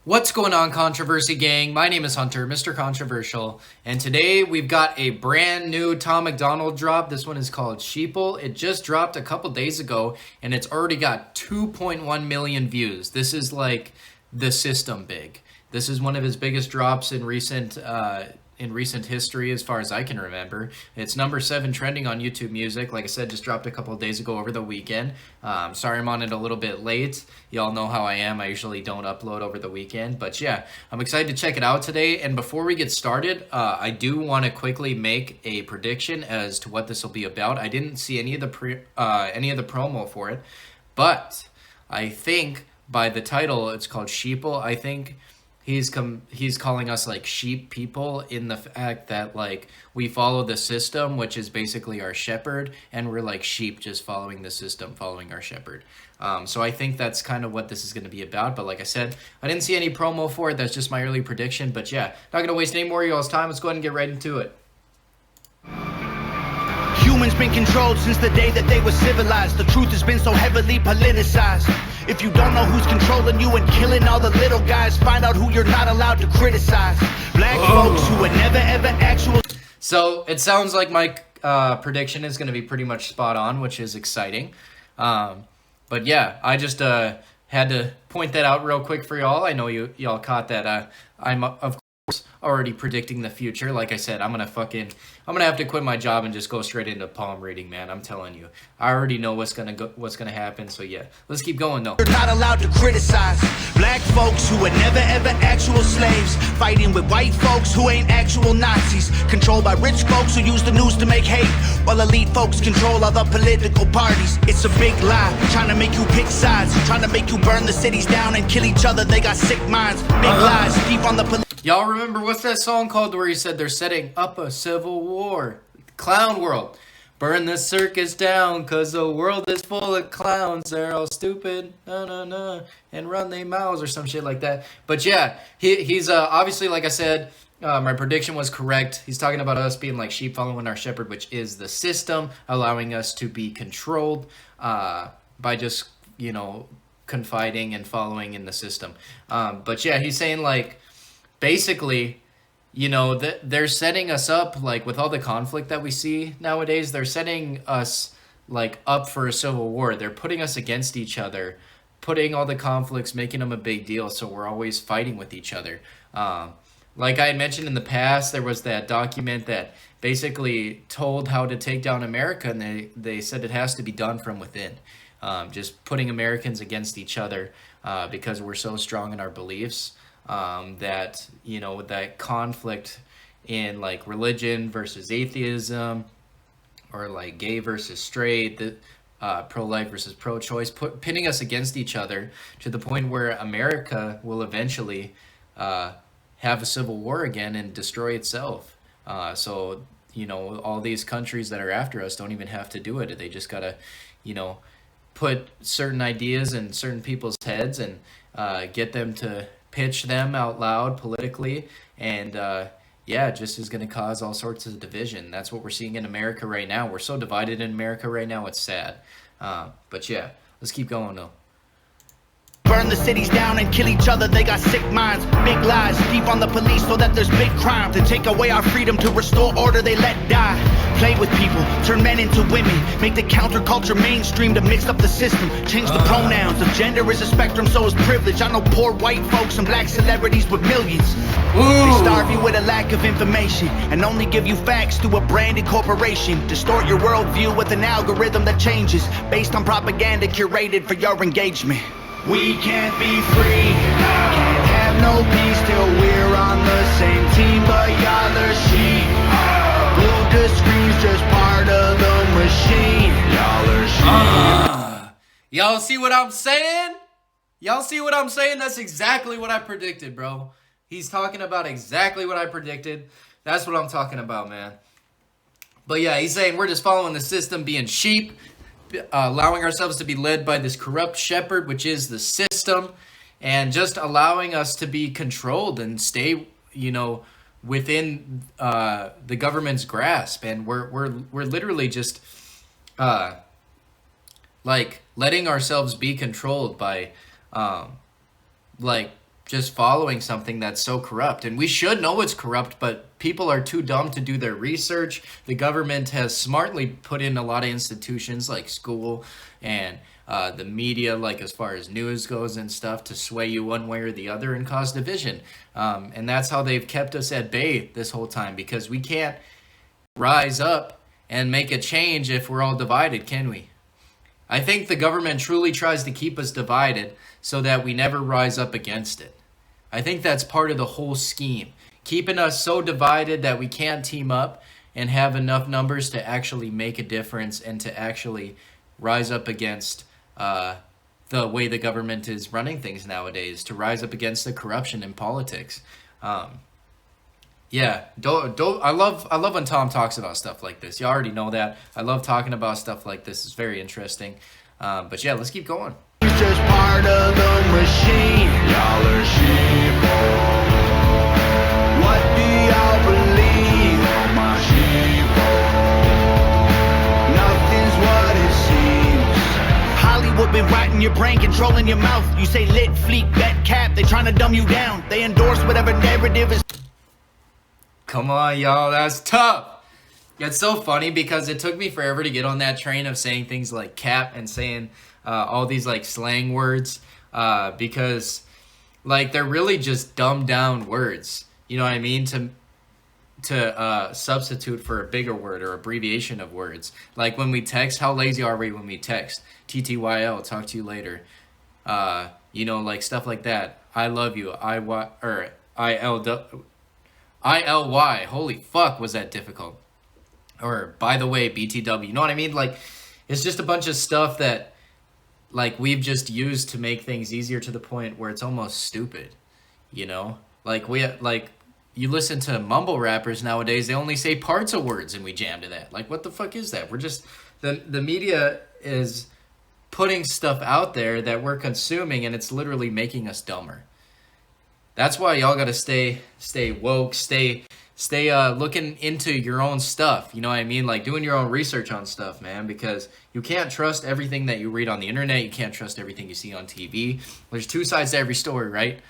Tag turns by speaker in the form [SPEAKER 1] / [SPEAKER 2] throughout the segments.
[SPEAKER 1] What's going on, Controversy Gang? My name is Hunter, Mr. Controversial, and today we've got a brand new Tom MacDonald drop. This one is called Sheeple. It just dropped a couple days ago, and it's already got 2.1 million views. This is like the system big. This is one of his biggest drops in recent history, as far as I can remember. It's number 7 trending on YouTube Music. Like I said, just dropped a couple of days ago over the weekend. Sorry I'm on it a little bit late. Y'all know how I am. I usually don't upload over the weekend. But yeah, I'm excited to check it out today. And before we get started, I do want to quickly make a prediction as to what this will be about. I didn't see any of the promo for it, but I think by the title, it's called Sheeple. I think he's calling us like sheep people, in the fact that like we follow the system, which is basically our shepherd, and we're like sheep just following the system, following our shepherd. So I think that's kind of what this is going to be about. But like I said, I didn't see any promo for it. That's just my early prediction. But yeah, not going to waste any more of y'all's time. Let's go ahead and get right into it.
[SPEAKER 2] Humans been controlled since the day that they were civilized. The truth has been so heavily politicized. If you don't know who's controlling you and killing all the little guys, find out who you're not allowed to criticize. Black folks who would never ever actual.
[SPEAKER 1] So it sounds like my prediction is going to be pretty much spot on, which is exciting. But yeah, I just had to point that out real quick for y'all. I know y'all caught that. I'm of course already predicting the future. Like I said, I'm gonna have to quit my job and just go straight into palm reading, man. I'm telling you, I already know what's gonna happen. So yeah, let's keep going though.
[SPEAKER 2] You're not allowed to criticize. Black folks who were never ever actual slaves, fighting with white folks who ain't actual Nazis, controlled by rich folks who use the news to make hate, while elite folks control other political parties. It's a big lie, trying to make you pick sides, trying to make you burn the cities down and kill each other. They got sick minds. Big lies deep on the
[SPEAKER 1] Y'all remember, what's that song called where he said they're setting up a civil war? Clown world. Burn the circus down, cause the world is full of clowns. They're all stupid, and run their mouths or some shit like that. But yeah, he's obviously, like I said, my prediction was correct. He's talking about us being like sheep following our shepherd, which is the system, allowing us to be controlled by just, confiding and following in the system. But yeah, he's saying like, basically, they're setting us up, like, with all the conflict that we see nowadays, they're setting us, like, up for a civil war. They're putting us against each other, putting all the conflicts, making them a big deal, so we're always fighting with each other. Like I had mentioned in the past, there was that document that basically told how to take down America, and they said it has to be done from within. Just putting Americans against each other because we're so strong in our beliefs. That conflict in like religion versus atheism, or like gay versus straight, pro-life versus pro-choice, pinning us against each other to the point where America will eventually have a civil war again and destroy itself. So all these countries that are after us don't even have to do it. They just gotta, put certain ideas in certain people's heads and get them to pitch them out loud politically, and just is going to cause all sorts of division. That's what we're seeing in America right now. We're so divided in America right now, it's sad. But yeah, let's keep going though.
[SPEAKER 2] Burn the cities down and kill each other. They got sick minds. Big lies deep on the police so that there's big crime. To take away our freedom, to restore order, they let die. Play with people, turn men into women, make the counterculture mainstream to mix up the system. Change the pronouns. If gender is a spectrum, so is privilege. I know poor white folks and black celebrities with millions. They starve you with a lack of information and only give you facts through a branded corporation. Distort your worldview with an algorithm that changes based on propaganda curated for your engagement. We can't be free, can't have no peace till we're on the same team, but y'all are sheep. Glued to screens, just part of the machine. Y'all are sheep.
[SPEAKER 1] Y'all see what I'm saying? Y'all see what I'm saying? That's exactly what I predicted, bro. He's talking about exactly what I predicted. That's what I'm talking about, man. But yeah, he's saying we're just following the system, being sheep, allowing ourselves to be led by this corrupt shepherd, which is the system, and just allowing us to be controlled and stay, within the government's grasp. And we're literally just like letting ourselves be controlled by like just following something that's so corrupt. And we should know it's corrupt, but people are too dumb to do their research. The government has smartly put in a lot of institutions like school and the media, like as far as news goes and stuff, to sway you one way or the other and cause division. And that's how they've kept us at bay this whole time, because we can't rise up and make a change if we're all divided, can we? I think the government truly tries to keep us divided so that we never rise up against it. I think that's part of the whole scheme, keeping us so divided that we can't team up and have enough numbers to actually make a difference and to actually rise up against the way the government is running things nowadays, to rise up against the corruption in politics. Yeah, I love when Tom talks about stuff like this. You already know that. I love talking about stuff like this. It's very interesting. But yeah, let's keep going.
[SPEAKER 2] It's just part of the machine. Y'all are sheeple. What do y'all believe? Oh, my sheeple. Nothing's what it seems. Hollywood been writing your brain, controlling your mouth. You say lit, fleek, bet, cap. They trying to dumb you down. They endorse whatever narrative is.
[SPEAKER 1] Come on, y'all. That's tough. It's so funny because it took me forever to get on that train of saying things like cap and saying all these like slang words because like they're really just dumbed down words. You know what I mean? To substitute for a bigger word or abbreviation of words. Like when we text, how lazy are we when we text? TTYL, talk to you later. You know, like stuff like that. I love you. ILY. Holy fuck, was that difficult? Or by the way, BTW. You know what I mean? Like it's just a bunch of stuff that like we've just used to make things easier to the point where it's almost stupid. You know? Like you listen to mumble rappers nowadays, they only say parts of words and we jam to that. Like what the fuck is that? We're just the media is putting stuff out there that we're consuming and it's literally making us dumber. That's why y'all gotta stay woke, stay looking into your own stuff. You know what I mean? Like doing your own research on stuff, man, because you can't trust everything that you read on the internet. You can't trust everything you see on TV. There's two sides to every story, right?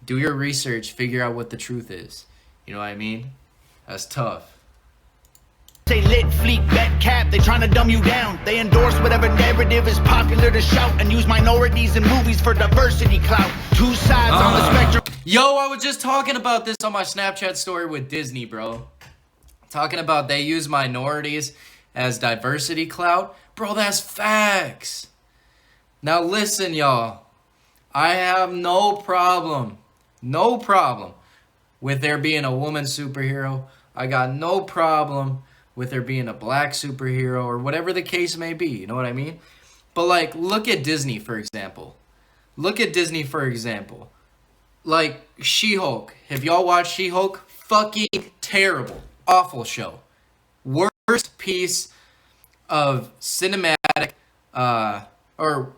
[SPEAKER 1] Do your research, figure out what the truth is. You know what I mean? That's tough.
[SPEAKER 2] Say lit, fleek, bet, cap. They trying to dumb you down. They endorse whatever narrative is popular to shout and use minorities in movies for diversity clout. Two sides on the spectrum.
[SPEAKER 1] Yo, I was just talking about this on my Snapchat story with Disney, bro. Talking about they use minorities as diversity clout. Bro, that's facts. Now listen, y'all. I have no problem with there being a woman superhero. I got no problem with there being a black superhero or whatever the case may be. You know what I mean? But like, look at Disney, for example. Like She-Hulk. Have y'all watched She-Hulk? Fucking terrible. Awful show. Worst piece of cinematic, or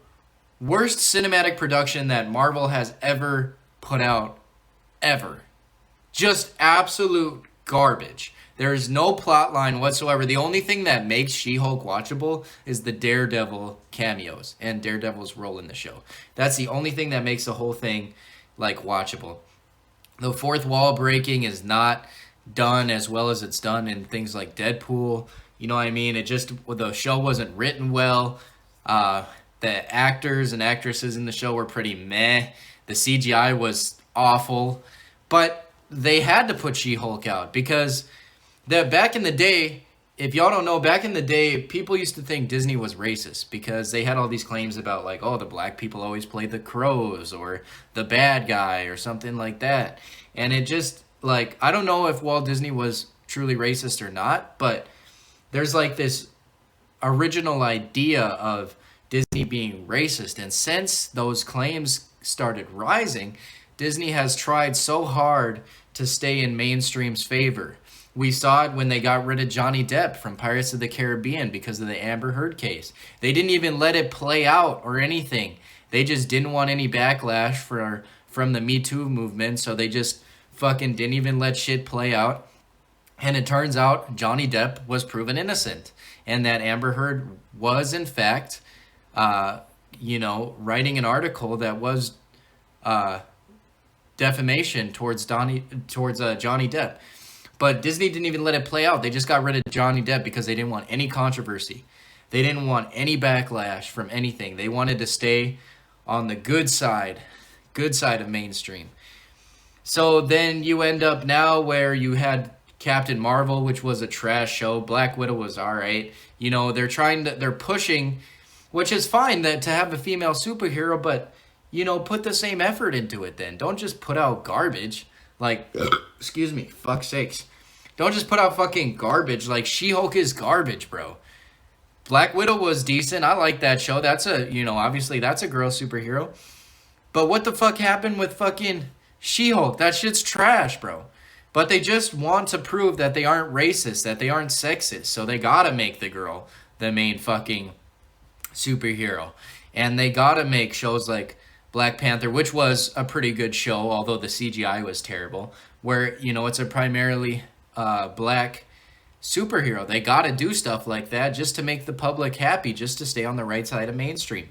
[SPEAKER 1] worst cinematic production that Marvel has ever put out. Ever. Just absolute garbage. There is no plot line whatsoever. The only thing that makes She-Hulk watchable is the Daredevil cameos and Daredevil's role in the show. That's the only thing that makes the whole thing like watchable. The fourth wall breaking is not done as well as it's done in things like Deadpool. You know what I mean? The show wasn't written well. The actors and actresses in the show were pretty meh. The CGI was awful. But they had to put She-Hulk out because back in the day, if y'all don't know, back in the day, people used to think Disney was racist because they had all these claims about like, oh, the black people always play the crows or the bad guy or something like that. And it just, like, I don't know if Walt Disney was truly racist or not, but there's like this original idea of Disney being racist. And since those claims started rising, Disney has tried so hard to stay in mainstream's favor. We saw it when they got rid of Johnny Depp from Pirates of the Caribbean because of the Amber Heard case. They didn't even let it play out or anything. They just didn't want any backlash from the Me Too movement, so they just fucking didn't even let shit play out. And it turns out Johnny Depp was proven innocent, and that Amber Heard was, in fact, writing an article that was defamation towards Johnny Depp. But Disney didn't even let it play out. They just got rid of Johnny Depp because they didn't want any controversy. They didn't want any backlash from anything. They wanted to stay on the good side of mainstream. So then you end up now where you had Captain Marvel, which was a trash show. Black Widow was all right. You know, they're pushing, which is fine that to have a female superhero, but, you know, put the same effort into it then. Don't just put out garbage. Like, excuse me, fuck's sakes. Don't just put out fucking garbage. Like, She-Hulk is garbage, bro. Black Widow was decent. I like that show. That's obviously that's a girl superhero. But what the fuck happened with fucking She-Hulk? That shit's trash, bro. But they just want to prove that they aren't racist, that they aren't sexist. So they gotta make the girl the main fucking superhero. And they gotta make shows like Black Panther, which was a pretty good show, although the CGI was terrible, where, you know, it's a primarily black superhero. They gotta do stuff like that just to make the public happy, just to stay on the right side of mainstream.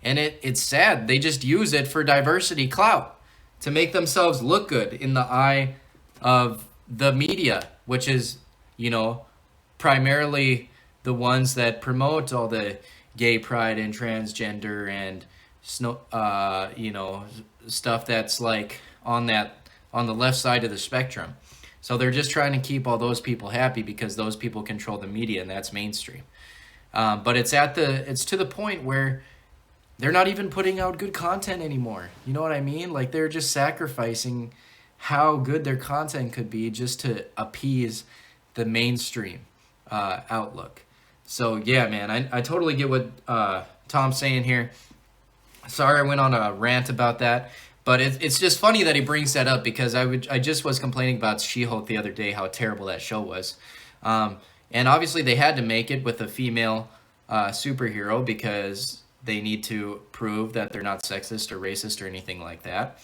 [SPEAKER 1] And it's sad. They just use it for diversity clout, to make themselves look good in the eye of the media, which is, you know, primarily the ones that promote all the gay pride and transgender and stuff that's like on the left side of the spectrum. So they're just trying to keep all those people happy because those people control the media, and that's mainstream. But it's to the point where they're not even putting out good content anymore. You know what I mean? Like, they're just sacrificing how good their content could be just to appease the mainstream outlook. So yeah, man, I totally get what Tom's saying here. Sorry I went on a rant about that, but it's just funny that he brings that up, because I just was complaining about She-Hulk the other day, how terrible that show was. And obviously they had to make it with a female superhero because they need to prove that they're not sexist or racist or anything like that.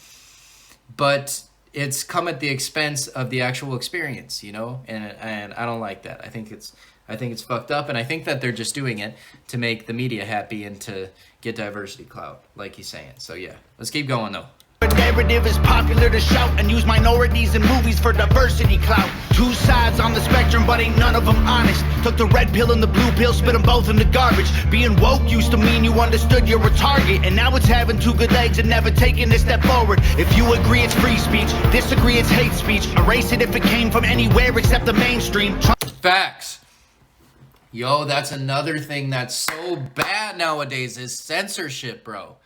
[SPEAKER 1] But it's come at the expense of the actual experience, you know? And I don't like that. I think it's fucked up, and I think that they're just doing it to make the media happy and to get diversity clout, like he's saying. So yeah, let's keep going though.
[SPEAKER 2] The narrative is popular to shout and use minorities in movies for diversity clout. Two sides on the spectrum, but ain't none of them honest. Took the red pill and the blue pill, spit them both in the garbage. Being woke used to mean you understood you're a target, and now it's having two good legs and never taking a step forward. If you agree, it's free speech. Disagree, it's hate speech. Erase it if it came from anywhere except the mainstream.
[SPEAKER 1] Facts. Yo, that's another thing that's so bad nowadays is censorship, bro.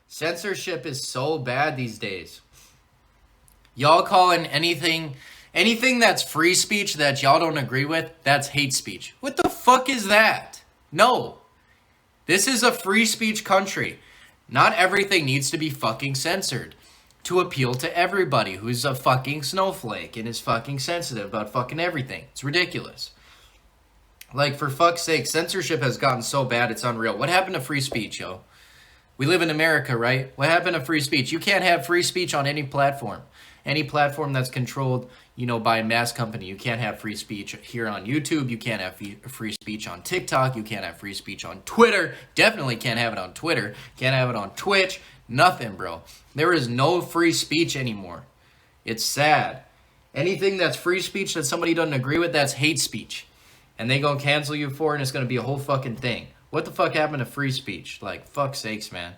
[SPEAKER 1] Censorship is so bad these days. Y'all calling anything that's free speech that y'all don't agree with, that's hate speech. What the fuck is that? No. This is a free speech country. Not everything needs to be fucking censored to appeal to everybody who's a fucking snowflake and is fucking sensitive about fucking everything. It's ridiculous. Like, for fuck's sake, censorship has gotten so bad, it's unreal. What happened to free speech, yo? We live in America, right? What happened to free speech? You can't have free speech on any platform. Any platform that's controlled, you know, by a mass company. You can't have free speech here on YouTube. You can't have free speech on TikTok. You can't have free speech on Twitter. Definitely can't have it on Twitter. Can't have it on Twitch. Nothing, bro. There is no free speech anymore. It's sad. Anything that's free speech that somebody doesn't agree with, that's hate speech. And they gonna cancel you for it, and it's gonna be a whole fucking thing. What the fuck happened to free speech? Like, fuck's sakes, man.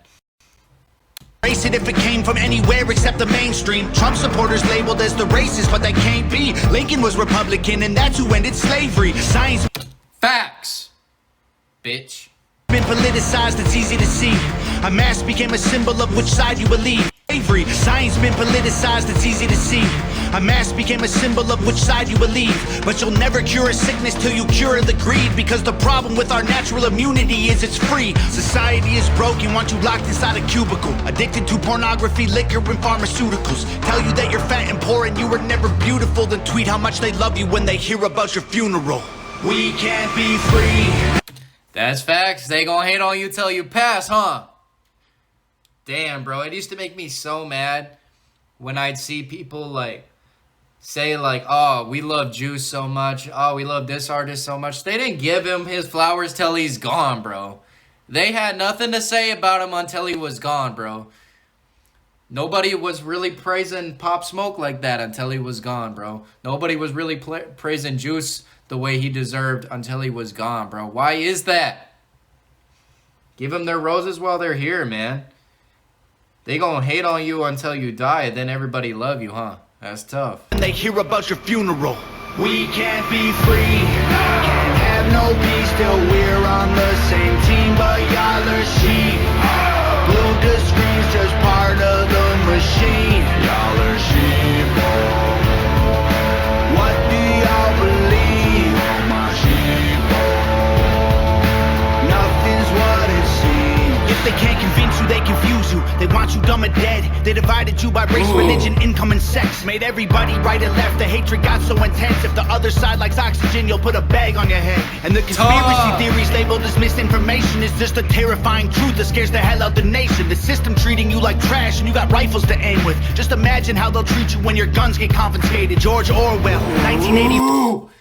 [SPEAKER 2] Erase it if it came from anywhere except the mainstream. Trump supporters labeled as the racist, but they can't be. Lincoln was Republican, and that's who ended slavery. Science.
[SPEAKER 1] Facts, bitch.
[SPEAKER 2] Been politicized, it's easy to see. A mask became a symbol of which side you believe. Slavery. Science been politicized, it's easy to see. A mask became a symbol of which side you believe. But you'll never cure a sickness till you cure the greed. Because the problem with our natural immunity is it's free. Society is broken, want you locked inside a cubicle. Addicted to pornography, liquor, and pharmaceuticals. Tell you that you're fat and poor and you were never beautiful. Then tweet how much they love you when they hear about your funeral. We can't be free.
[SPEAKER 1] That's facts. They gonna hate on you till you pass, huh? Damn, bro. It used to make me so mad when I'd see people, like, say, like, oh, we love Juice so much. Oh, we love this artist so much. They didn't give him his flowers till he's gone, bro. They had nothing to say about him until he was gone, bro. Nobody was really praising Pop Smoke like that until he was gone, bro. Nobody was really praising Juice the way he deserved until he was gone, bro. Why is that? Give them their roses while they're here, man. They gonna hate on you until you die, and then everybody love you, huh? That's tough.
[SPEAKER 2] And they hear about your funeral. We can't be free, can't have no peace till we're on the same team, but y'all are sheep. Blue to screens, just part of the machine. Y'all are sheep. What do y'all believe? My sheep. Nothing's what it seems. If they can't convince you, they confuse you. They want you dumb and dead. They divided you by race, religion, income, and sex. Made everybody right and left. The hatred got so intense. If the other side likes oxygen, you'll put a bag on your head. And the conspiracy theories labeled as misinformation is just a terrifying truth that scares the hell out the nation. The system treating you like trash and you got rifles to aim with. Just imagine how they'll treat you when your guns get confiscated. George Orwell, 1980.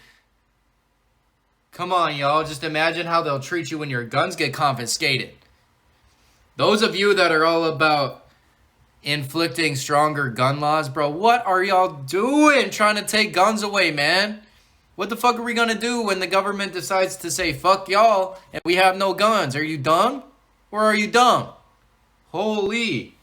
[SPEAKER 1] Come on, y'all. Just imagine how they'll treat you when your guns get confiscated. Those of you that are all about inflicting stronger gun laws, bro, what are y'all doing trying to take guns away, man? What the fuck are we gonna do when the government decides to say fuck y'all and we have no guns? Are you dumb? Or are you dumb? Holy.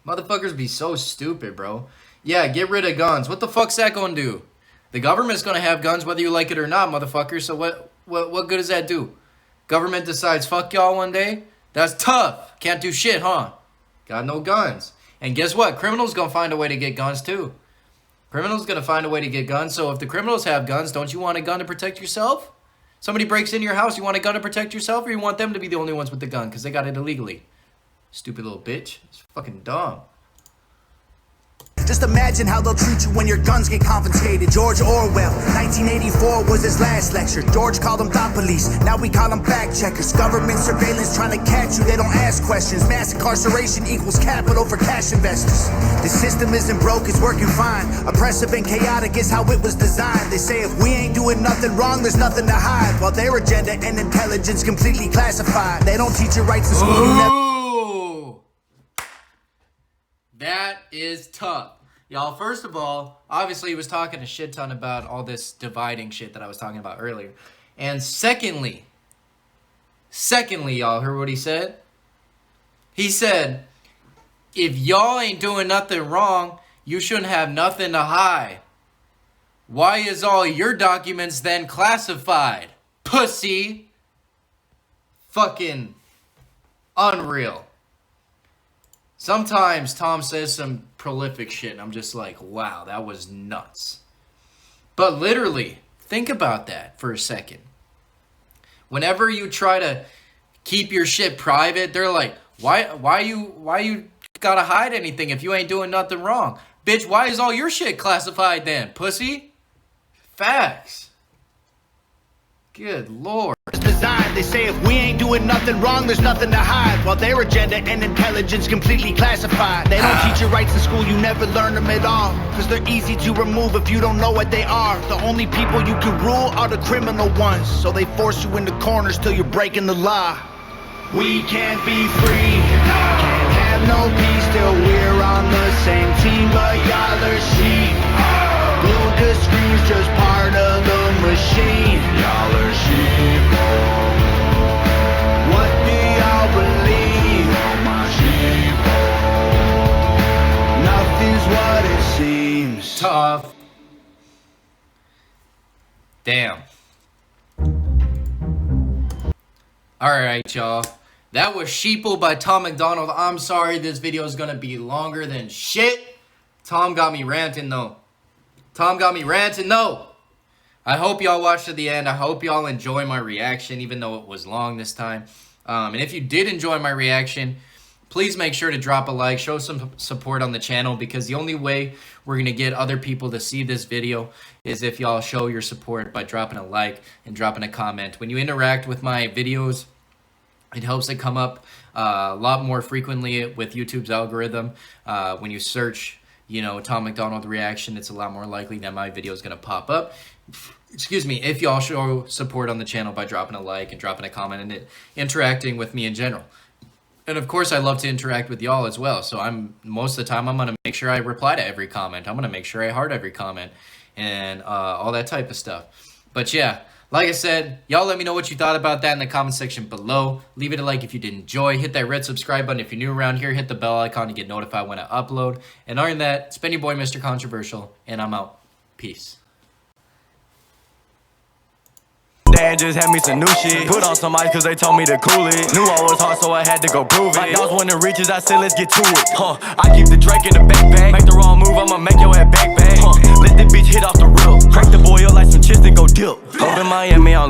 [SPEAKER 1] Motherfuckers be so stupid, bro. Yeah, get rid of guns. What the fuck's that gonna do? The government's gonna have guns whether you like it or not, motherfucker. So what good does that do? Government decides fuck y'all one day? That's tough. Can't do shit, huh? Got no guns. And guess what? Criminals gonna find a way to get guns too. Criminals gonna find a way to get guns. So if the criminals have guns, don't you want a gun to protect yourself? Somebody breaks into your house, you want a gun to protect yourself, or you want them to be the only ones with the gun because they got it illegally? Stupid little bitch. It's fucking dumb.
[SPEAKER 2] Just imagine how they'll treat you when your guns get confiscated. George Orwell, 1984 was his last lecture. George called them thought police, now we call them fact checkers. Government surveillance trying to catch you, they don't ask questions. Mass incarceration equals capital for cash investors. The system isn't broke, it's working fine. Oppressive and chaotic is how it was designed. They say if we ain't doing nothing wrong, there's nothing to hide. While their agenda and intelligence completely classified. They don't teach you rights in school.
[SPEAKER 1] That is tough. Y'all, first of all, obviously he was talking a shit ton about all this dividing shit that I was talking about earlier. And secondly, y'all heard what he said? He said, if y'all ain't doing nothing wrong, you shouldn't have nothing to hide. Why is all your documents then classified? Pussy. Fucking unreal. Sometimes Tom says some prolific shit, and I'm just like, wow, that was nuts. But literally, think about that for a second. Whenever you try to keep your shit private, they're like, why you gotta hide anything if you ain't doing nothing wrong? Bitch, why is all your shit classified then, pussy? Facts. Good lord.
[SPEAKER 2] Designed. They say if we ain't doing nothing wrong, there's nothing to hide. While their agenda and intelligence completely classified. They don't teach you rights in school, you never learn them at all. Cause they're easy to remove if you don't know what they are. The only people you can rule are the criminal ones. So they force you into corners till you're breaking the law. We can't be free, can't have no peace till we're on the same team, but y'all are sheep. Blue to screens, just part of the machine. Y'all are sheep. What do y'all believe? My sheep. Nothing's what it seems.
[SPEAKER 1] Tough. Damn. Alright, y'all. That was Sheeple by Tom MacDonald. I'm sorry this video is gonna be longer than shit. Tom got me ranting though. I hope y'all watched to the end. I hope y'all enjoy my reaction, even though it was long this time. And if you did enjoy my reaction, please make sure to drop a like, show some support on the channel, because the only way we're going to get other people to see this video is if y'all show your support by dropping a like and dropping a comment. When you interact with my videos, it helps it come up a lot more frequently with YouTube's algorithm. When you search, you know, Tom MacDonald reaction, it's a lot more likely that my video is going to pop up. Excuse me, if y'all show support on the channel by dropping a like and dropping a comment and interacting with me in general. And of course, I love to interact with y'all as well. So most of the time, I'm gonna make sure I reply to every comment. I'm gonna make sure I heart every comment and all that type of stuff. But yeah, like I said, y'all let me know what you thought about that in the comment section below. Leave it a like if you did enjoy. Hit that red subscribe button if you're new around here. Hit the bell icon to get notified when I upload. And other than that, it's been your boy, Mr. Controversial, and I'm out. Peace.
[SPEAKER 3] Dad just had me some new shit. Put on some ice cause they told me to cool it. Knew I was hard so I had to go prove it. Like dogs when the reaches, I said let's get to it. I keep the Drake in the backpack. Make the wrong move, I'ma make your head back. Let the bitch hit off the rip. Crank the boy up like some chips and go dip. Over Miami, I'm